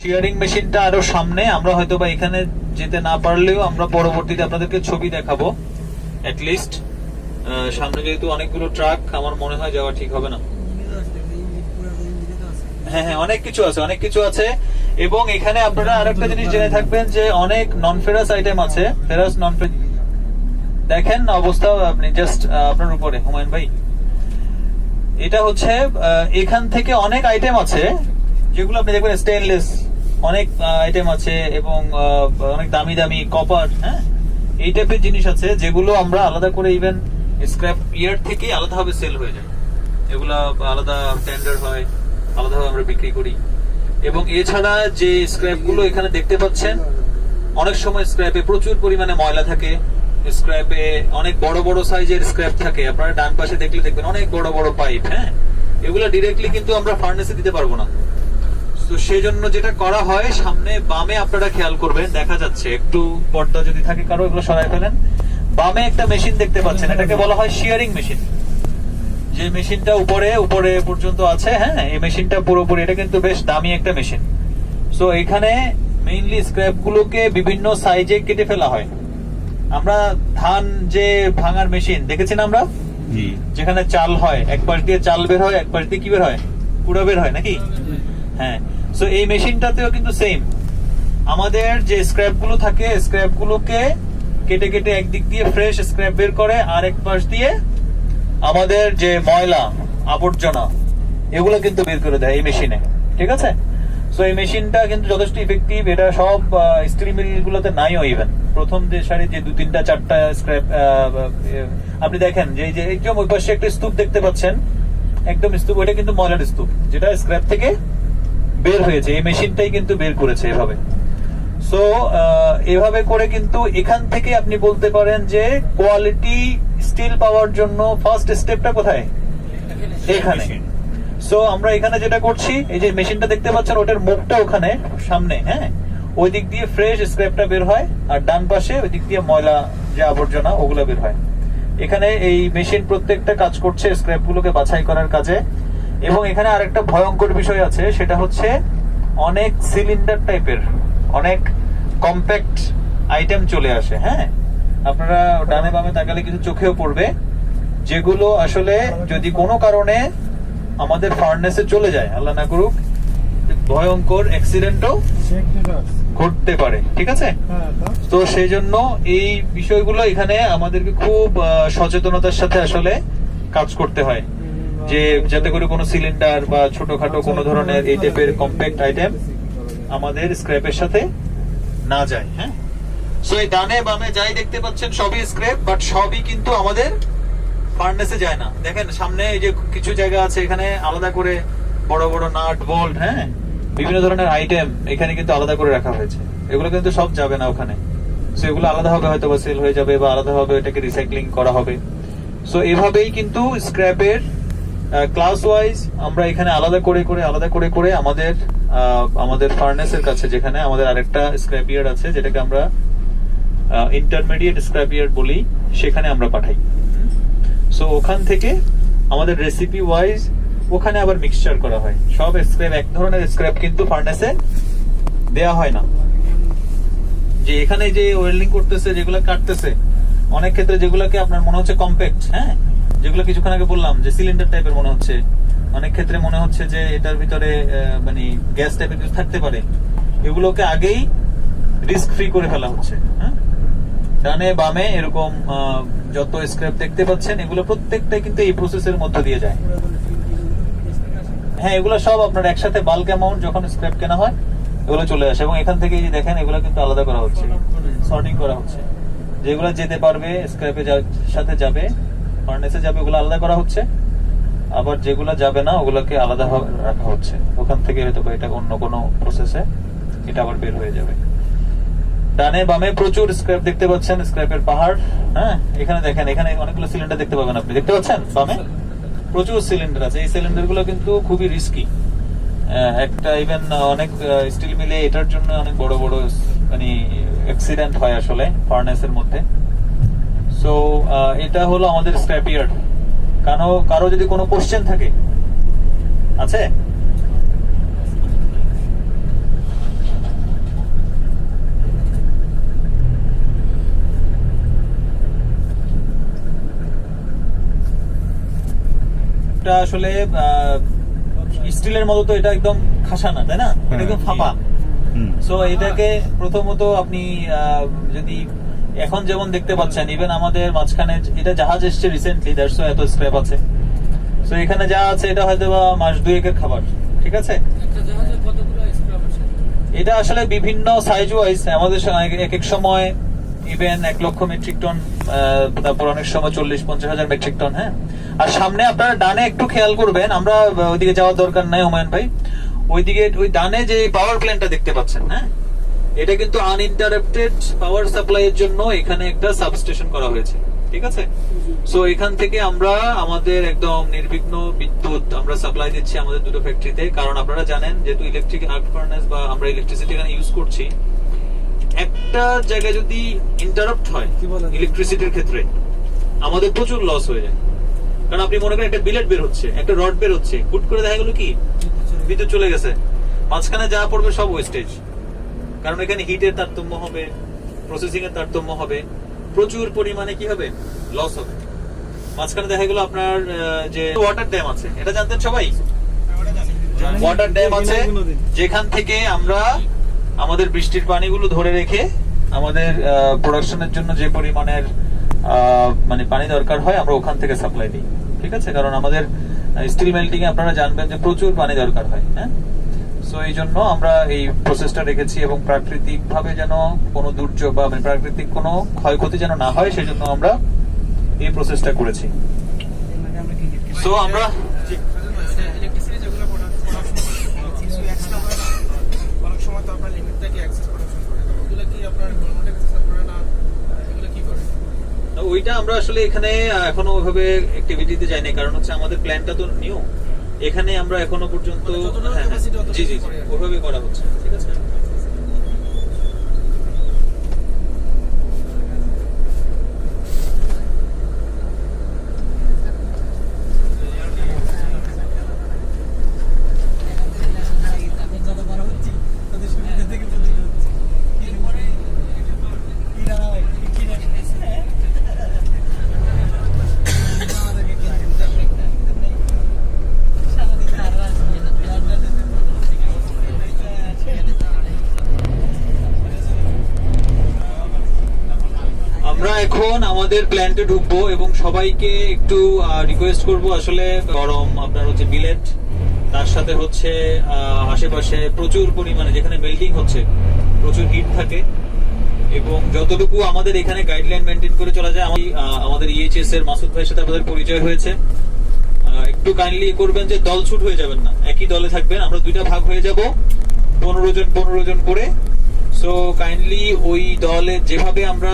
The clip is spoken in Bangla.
টিয়ারিং মেশিনটা আরো সামনে, আমরা হয়তো বা এখানে যেতে না পারলেও আমরা পরবর্তীতে আপনাদেরকে ছবি দেখাবো অ্যাটলিস্ট। সামনে যেহেতু অনেকগুলো ট্রাক, আমার মনে হয় যাওয়া ঠিক হবে না। হ্যাঁ হ্যাঁ, অনেক কিছু আছে। এবং এখানে আপনারা আরেকটা জিনিস জেনে থাকবেন যে অনেক নন ফেরাস আইটেম আছে। ফেরাস নন ফেরাস দেখেন অবস্থা আপনি জাস্ট আপনার উপরে হুমায়ুন ভাই। এটা হচ্ছে এখান থেকে অনেক আইটেম আছে যেগুলো আপনি দেখবেন স্টেনলেস, অনেক আইটেম আছে এবং অনেক দামি দামি কপার, হ্যাঁ এই টাইপের জিনিস আছে যেগুলো আমরা আলাদা করে ইভেন স্ক্র্যাপ ইয়ার্ড থেকে আলাদাভাবে সেল হয়ে যায়। এগুলা আলাদা টেন্ডার হয়, আলাদাভাবে আমরা বিক্রি করি। এবং এছাড়া যে স্ক্র্যাপ গুলো এখানে দেখতে পাচ্ছেন, অনেক সময় স্ক্র্যাপে প্রচুর পরিমাণে ময়লা থাকে, স্ক্র্যাপে অনেক বড় বড় সাইজের স্ক্র্যাপ থাকে। আপনারা ডান পাশে দেখলে দেখবেন অনেক বড় বড় পাইপ, হ্যাঁ এগুলা ডিরেক্টলি কিন্তু আমরা ফার্নেসে দিতে পারবো না। তো সেজন্য যেটা করা হয়, সামনে বামে আপনারা খেয়াল করবেন, দেখা যাচ্ছে একটু পর্দা যদি থাকে কারো এগুলো সরাই ফেলেন। বামে একটা মেশিন দেখতে পাচ্ছেন, এটাকে বলা হয় শিয়ারিং মেশিন। যে মেশিনটা উপরে পর্যন্ত আছে, হ্যাঁ এই মেশিনটা পুরোপুরি, এটা কিন্তু বেশ দামি একটা মেশিন। সো এখানে মেইনলি স্ক্র্যাপ গুলোকে বিভিন্ন সাইজে কেটে ফেলা হয়। আমরা ধান যে ভাঙার মেশিন দেখেছি না আমরা, যেখানে চাল হয়, এক পাশ দিয়ে চাল বের হয়, এক পাশ দিয়ে কি বের হয়, কুড়া বের হয় নাকি? হ্যাঁ, সো এই মেশিনটাতেও কিন্তু সেম। আমাদের যে স্ক্র্যাপ গুলো থাকে, স্ক্র্যাপ গুলোকে কেটে কেটে একদিক দিয়ে ফ্রেশ স্ক্র্যাপ বের করে, আর এক পাশ দিয়ে আমাদের যে ময়লা আবর্জনা এগুলো কিন্তু বের করে দেয় এই মেশিনে, ঠিক আছে? সো এই মেশিনটা কিন্তু যথেষ্ট ইফেক্টিভ। এটা সব স্টিল মিল গুলোতে নাইও। ইভেন প্রথম যে সারি যে 2-3-4টা স্ক্র্যাপ আপনি দেখেন যে একদম ওই পাশে একটা স্তূপ দেখতে পাচ্ছেন, একদম স্তূপ, ওইটা কিন্তু ময়লার স্তূপ, যেটা স্ক্র্যাপ থেকে বের হয়েছে, এই মেশিনটাই কিন্তু বের করেছে এভাবে। সো এভাবে করে কিন্তু এখান থেকে আপনি বলতে পারেন যে কোয়ালিটি স্টিল পাওয়ার জন্য ফার্স্ট স্টেপটা কোথায়? এখানে। সো আমরা এখানে যেটা করছি, এই যে মেশিনটা দেখতে পাচ্ছেন, ওটার মুখটা ওখানে সামনে, হ্যাঁ ওই দিক দিয়ে ফ্রেশ স্ক্র্যাপটা বের হয়, আর ডান পাশে ওই দিক দিয়ে ময়লা যে আবর্জনা ওগুলো বের হয়। এখানে এই মেশিন প্রত্যেকটা কাজ করছে স্ক্র্যাপ গুলোকে বাছাই করার কাজে। এবং এখানে আরেকটা ভয়ঙ্কর বিষয় আছে, সেটা হচ্ছে অনেক সিলিন্ডার টাইপের অনেক কম্প্যাক্ট আইটেম চলে আসে। হ্যাঁ, আপনারা ডানে বামে তাকালে কিছু চোখেও পড়বে, যেগুলো আসলে যদি কোনো কারণে আমাদের ফার্নেসে চলে যায়, আল্লাহ না করুক, ভয়ঙ্কর অ্যাক্সিডেন্টও ঘটতে পারে, ঠিক আছে? তো সেই জন্য এই বিষয়গুলো এখানে আমাদেরকে খুব সচেতনতার সাথে আসলে কাজ করতে হয়, যে যাতে করে কোনো সিলিন্ডার বা ছোটখাটো কোনো ধরনের এই টাইপের কম্প্যাক্ট আইটেম আমাদের স্ক্র্যাপের সাথে না যায়। হ্যাঁ, সো এই ডানে বামে যাই দেখতে পাচ্ছেন সবই স্ক্র্যাপ, বাট সবই কিন্তু আমাদের ফার্নেসে যায় না। দেখেন সামনে এই যে কিছু জায়গা আছে, এখানে আলাদা করে বড় বড় নাট বোল্ট, হ্যাঁ বিভিন্ন ধরনের আইটেম এখানে কিন্তু আলাদা করে রাখা হয়েছে। এগুলো কিন্তু সব যাবে না ওখানে। সো এগুলো আলাদা হবে, হয়তো বা সেল হয়ে যাবে, বা আলাদা হবে এটাকে রিসাইক্লিং করা হবে। সো এভাবেই কিন্তু স্ক্র্যাপের ক্লাস ওয়াইজ আমরা এখানে আলাদা করে আমাদের ফার্নেসের কাছে, যেখানে আমাদের আরেকটা স্ক্র্যাপ ইয়ার্ড আছে, যেটাকে আমরা ইন্টারমিডিয়েট স্ক্র্যাপ ইয়ার্ড বলি, সেখানে আমরা পাঠাই। সো ওখান থেকে আমাদের রেসিপি ওয়াইজ ওখানে আবার মিক্সচার করা হয়। সব স্ক্র্যাপ এক ধরনের স্ক্র্যাপ কিন্তু ফার্নেসে দেয়া হয় না। যে এখানে যে ওয়েল্ডিং করতেছে, যেগুলো কাটতেছে, অনেক ক্ষেত্রে যেগুলোকে আপনার মনে হচ্ছে কম্প্যাক্ট, হ্যাঁ যেগুলো কিছুক্ষণ আগে বললাম যে সিলিন্ডার টাইপের মনে হচ্ছে, অনেক ক্ষেত্রে মনে হচ্ছে যে এটার ভিতরে মানে গ্যাস টাইপের কিছু থাকতে পারে, এগুলোকে আগেই রিস্ক ফ্রি করে ফেলা হচ্ছে। হ্যাঁ, ডানে বামে এরকম যত স্ক্র্যাপ দেখতে পাচ্ছেন, এগুলো প্রত্যেকটাই কিন্তু এই প্রসেসের মধ্যে দিয়ে যায়। হ্যাঁ, এগুলো সব আপনার একসাথে বাল্ক অ্যামাউন্ট যখন স্ক্র্যাপ কেনা হয় এগুলো চলে আসে, এবং এখান থেকে দেখেন এগুলো কিন্তু আলাদা করা হচ্ছে, সর্টিং করা হচ্ছে। যেগুলো যেতে পারবে স্ক্র্যাপের সাথে যাবে, ফার্নেসে যাবে, ওগুলো আলাদা করা হচ্ছে। আবার যেগুলো যাবে না ওগুলোকে আলাদা রাখা হচ্ছে। ওখান থেকে হয়তো এটা অন্য কোনো প্রসেসে এটা আবার বের হয়ে যাবে। ডানে বামে প্রচুর স্ক্র্যাপ দেখতে পাচ্ছেন, স্ক্র্যাপের পাহাড়। হ্যাঁ, এখানে দেখেন, এখানে অনেকগুলো সিলিন্ডার দেখতে পাবেন, আপনি দেখতে পাচ্ছেন বামে প্রচুর সিলিন্ডার আছে। এই সিলিন্ডার গুলো কিন্তু খুবই রিস্কি। একটা ইভেন অনেক স্টিল মিলে এটার জন্য অনেক বড় বড় মানে অ্যাক্সিডেন্ট হয় আসলে ফার্নেসের মধ্যে। সো এটা হলো আমাদের স্ক্র্যাপ ইয়ার্ড। কারো যদি কোনো কোশ্চেন থাকে, আছে পাইপটা আসলে স্টিলের মতো, তো এটা একদম খাসা না, তাই না? এটা একদম ফাঁপা। সো এটাকে প্রথমত আপনি যদি এখন যেমন দেখতে পাচ্ছেন, ইভেন আমাদের মাঝখানে এটা জাহাজ এসছে রিসেন্টলি, দ্যাটস এত স্ক্র্যাপ আছে। সো এখানে যা আছে এটা হয়তো বা মাস দুয়েকের খাবার, ঠিক আছে? এটা আসলে বিভিন্ন সাইজ ওয়াইজ, আমাদের এক এক সময় ইভেন 1 লক্ষ মেট্রিক টন, তারপর অনেক সময় 40-50 হাজার মেট্রিক টন। হ্যাঁ, আর সামনে আপনারা ডানে একটু খেয়াল করবেন, আমরা ওইদিকে যাওয়ার দরকার নাই হুমায়ুন ভাই, ওইদিকে ওই ডানে যে পাওয়ার প্ল্যান্টটা দেখতে পাচ্ছেন, হ্যাঁ, এটা কিন্তু আনইন্টারাপ্টেড পাওয়ার সাপ্লাই এর জন্য এখানে একটা সাবস্টেশন করা হয়েছে, ঠিক আছে? সো এখান থেকে আমরা আমাদের একদম নির্বিঘ্ন বিদ্যুৎ আমরা সাপ্লাই দিচ্ছি আমাদের দুটো ফ্যাক্টরিতে। কারণ আপনারা জানেন, যেহেতু ইলেকট্রিক আর্ক ফার্নেস বা আমরা ইলেকট্রিসিটি এখানে ইউজ করছি, একটা জায়গায় যদি ইন্টারাপ্ট হয় ইলেকট্রিসিটির ক্ষেত্রে, আমাদের প্রচুর লস হয়ে যায়। কারণ আপনি মনে করেন একটা বিলেট বের হচ্ছে, একটা রড বের হচ্ছে, হুট করে দেখা গেল কি বিদ্যুৎ চলে গেছে, মাঝখানে যা পড়বে সব ওয়েস্টেজ। কারণ এখানে হিটের তারতম্য হবে, প্রসেসিং এর তারতম্য হবে, প্রচুর পরিমাণে কি হবে, লস হবে। মাঝখানে দেখা গেল আপনার যে ওয়াটার ড্যাম আছে, এটা জানতেন সবাই? ওয়াটার ড্যাম আছে যেখান থেকে আমরা আমাদের বৃষ্টির পানিগুলো ধরে রেখে আমাদের প্রোডাকশনের জন্য যে পরিমাণের মানে পানি দরকার হয়, আমরা ওখান থেকে সাপ্লাই দিই, ঠিক আছে? কারণ আমাদের স্টিল মেল্টিং এ আপনারা জানবেন যে প্রচুর পানি দরকার হয়। হ্যাঁ, সো এই জন্য আমরা এই প্রসেসটা রেখেছি, এবং প্রাকৃতিক ভাবে যেন কোনো দুর্যোগ বা প্রাকৃতিক কোনো ক্ষয়ক্ষতি যেন না হয়, সেজন্য আমরা এই প্রসেসটা করেছি। সো আমরা ওইটা আমরা আসলে এখানে এখনো ওইভাবে অ্যাক্টিভিটিতে যাইনি, কারণ হচ্ছে আমাদের প্ল্যানটা তো নিউ, এখানে আমরা এখনো পর্যন্ত জি জি ওইভাবে করা হচ্ছে, ঠিক আছে? আমরা এখন আমাদের প্ল্যান্টে ঢুকবো, এবং সবাইকে একটু রিকোয়েস্ট করব, আসলে গরম আপনার হচ্ছে বিলেট, তার সাথে হচ্ছে আশেপাশে প্রচুর পরিমাণে যেখানে মেল্টিং হচ্ছে প্রচুর হিট থাকে, এবং যতটুকু আমাদের এখানে গাইডলাইন মেনটেন করে চলা যায়। আমাদের ইএইচএস এর মাসুদ ভাইয়ের সাথে আমাদের পরিচয় হয়েছে, একটু কাইন্ডলি করবেন যে দল ছুট হয়ে যাবেন না, একই দলে থাকবেন। আমরা দুইটা ভাগ হয়ে যাব, 15 জন করে। সো কাইন্ডলি ওই দলে যেভাবে আমরা